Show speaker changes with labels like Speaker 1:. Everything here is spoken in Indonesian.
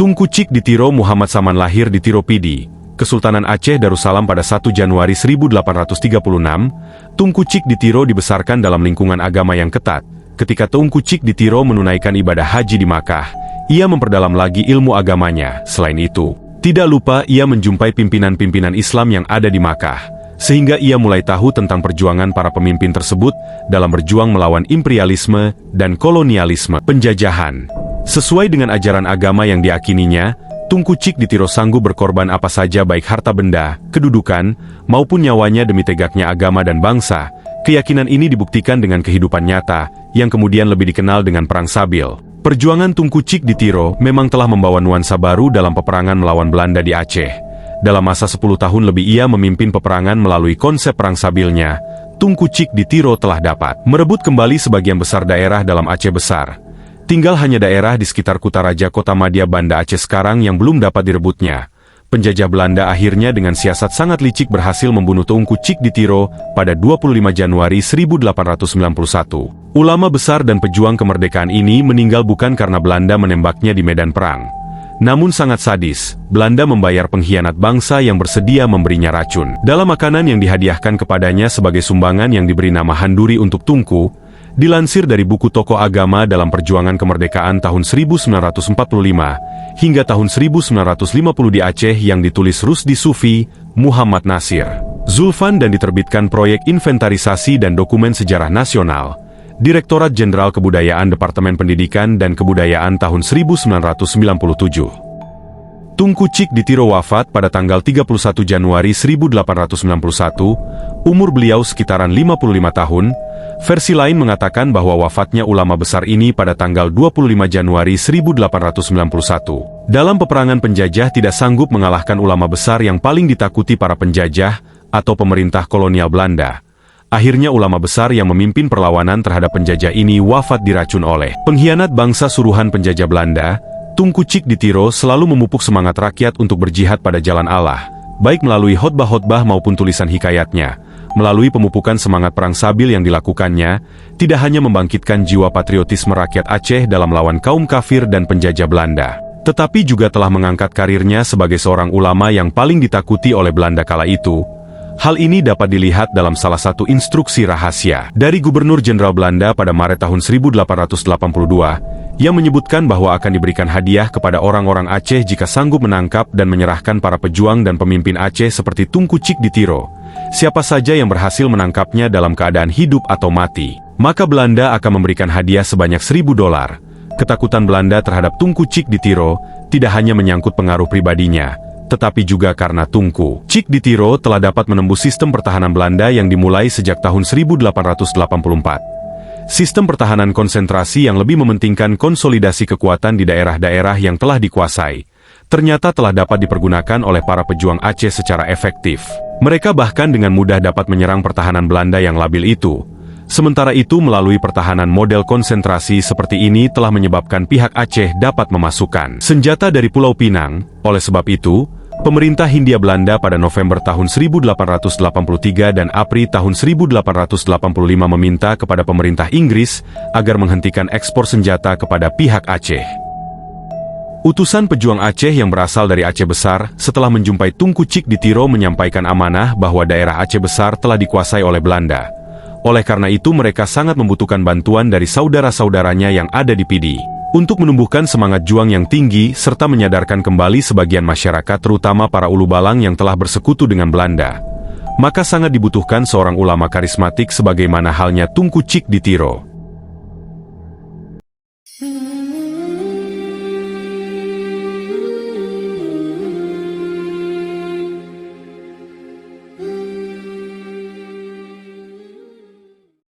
Speaker 1: Tunku Cik Ditiro Muhammad Saman lahir di Tiro Pidi, Kesultanan Aceh Darussalam pada 1 Januari 1836. Tunku Cik Ditiro dibesarkan dalam lingkungan agama yang ketat. Ketika Tunku Cik Ditiro menunaikan ibadah haji di Makkah, ia memperdalam lagi ilmu agamanya. Selain itu, tidak lupa ia menjumpai pimpinan-pimpinan Islam yang ada di Makkah, sehingga ia mulai tahu tentang perjuangan para pemimpin tersebut dalam berjuang melawan imperialisme dan kolonialisme penjajahan. Sesuai dengan ajaran agama yang diakininya, Tunku Cik Ditiro sanggup berkorban apa saja baik harta benda, kedudukan, maupun nyawanya demi tegaknya agama dan bangsa. Keyakinan ini dibuktikan dengan kehidupan nyata, yang kemudian lebih dikenal dengan Perang Sabil. Perjuangan Tunku Cik Ditiro memang telah membawa nuansa baru dalam peperangan melawan Belanda di Aceh. Dalam masa 10 tahun lebih ia memimpin peperangan melalui konsep Perang Sabilnya. Tunku Cik Ditiro telah dapat merebut kembali sebagian besar daerah dalam Aceh Besar. Tinggal hanya daerah di sekitar Kutaraja Kota Madia Banda Aceh sekarang yang belum dapat direbutnya. Penjajah Belanda akhirnya dengan siasat sangat licik berhasil membunuh Tunku Cik Ditiro pada 25 Januari 1891. Ulama besar dan pejuang kemerdekaan ini meninggal bukan karena Belanda menembaknya di medan perang. Namun sangat sadis, Belanda membayar pengkhianat bangsa yang bersedia memberinya racun. Dalam makanan yang dihadiahkan kepadanya sebagai sumbangan yang diberi nama handuri untuk Tunku, dilansir dari buku tokoh agama dalam perjuangan kemerdekaan tahun 1945 hingga tahun 1950 di Aceh yang ditulis Rusdi Sufi, Muhammad Nasir, Zulfan dan diterbitkan proyek inventarisasi dan dokumen sejarah nasional, Direktorat Jenderal Kebudayaan Departemen Pendidikan dan Kebudayaan tahun 1997. Tunku Cik Ditiro wafat pada tanggal 31 Januari 1891, umur beliau sekitaran 55 tahun. Versi lain mengatakan bahwa wafatnya ulama besar ini pada tanggal 25 Januari 1891. Dalam peperangan penjajah tidak sanggup mengalahkan ulama besar yang paling ditakuti para penjajah atau pemerintah kolonial Belanda. Akhirnya ulama besar yang memimpin perlawanan terhadap penjajah ini wafat diracun oleh pengkhianat bangsa suruhan penjajah Belanda. Tunku Cik Ditiro selalu memupuk semangat rakyat untuk berjihad pada jalan Allah, baik melalui khotbah-khotbah maupun tulisan hikayatnya. Melalui pemupukan semangat Perang Sabil yang dilakukannya, tidak hanya membangkitkan jiwa patriotisme rakyat Aceh dalam melawan kaum kafir dan penjajah Belanda, tetapi juga telah mengangkat karirnya sebagai seorang ulama yang paling ditakuti oleh Belanda kala itu. Hal ini dapat dilihat dalam salah satu instruksi rahasia dari Gubernur Jenderal Belanda pada Maret tahun 1882, yang menyebutkan bahwa akan diberikan hadiah kepada orang-orang Aceh jika sanggup menangkap dan menyerahkan para pejuang dan pemimpin Aceh seperti Tunku Cik Ditiro. Siapa saja yang berhasil menangkapnya dalam keadaan hidup atau mati, maka Belanda akan memberikan hadiah sebanyak $1.000. Ketakutan Belanda terhadap Tunku Cik Ditiro tidak hanya menyangkut pengaruh pribadinya, tetapi juga karena Tunku Cik Ditiro telah dapat menembus sistem pertahanan Belanda yang dimulai sejak tahun 1884. Sistem pertahanan konsentrasi yang lebih mementingkan konsolidasi kekuatan di daerah-daerah yang telah dikuasai, ternyata telah dapat dipergunakan oleh para pejuang Aceh secara efektif. Mereka bahkan dengan mudah dapat menyerang pertahanan Belanda yang labil itu. Sementara itu melalui pertahanan model konsentrasi seperti ini telah menyebabkan pihak Aceh dapat memasukkan senjata dari Pulau Pinang. Oleh sebab itu, pemerintah Hindia Belanda pada November tahun 1883 dan April tahun 1885 meminta kepada pemerintah Inggris agar menghentikan ekspor senjata kepada pihak Aceh. Utusan pejuang Aceh yang berasal dari Aceh Besar setelah menjumpai Tunku Cik Ditiro menyampaikan amanah bahwa daerah Aceh Besar telah dikuasai oleh Belanda. Oleh karena itu mereka sangat membutuhkan bantuan dari saudara-saudaranya yang ada di Pidi untuk menumbuhkan semangat juang yang tinggi serta menyadarkan kembali sebagian masyarakat terutama para ulu balang yang telah bersekutu dengan Belanda. Maka sangat dibutuhkan seorang ulama karismatik sebagaimana halnya Tunku Cik Ditiro.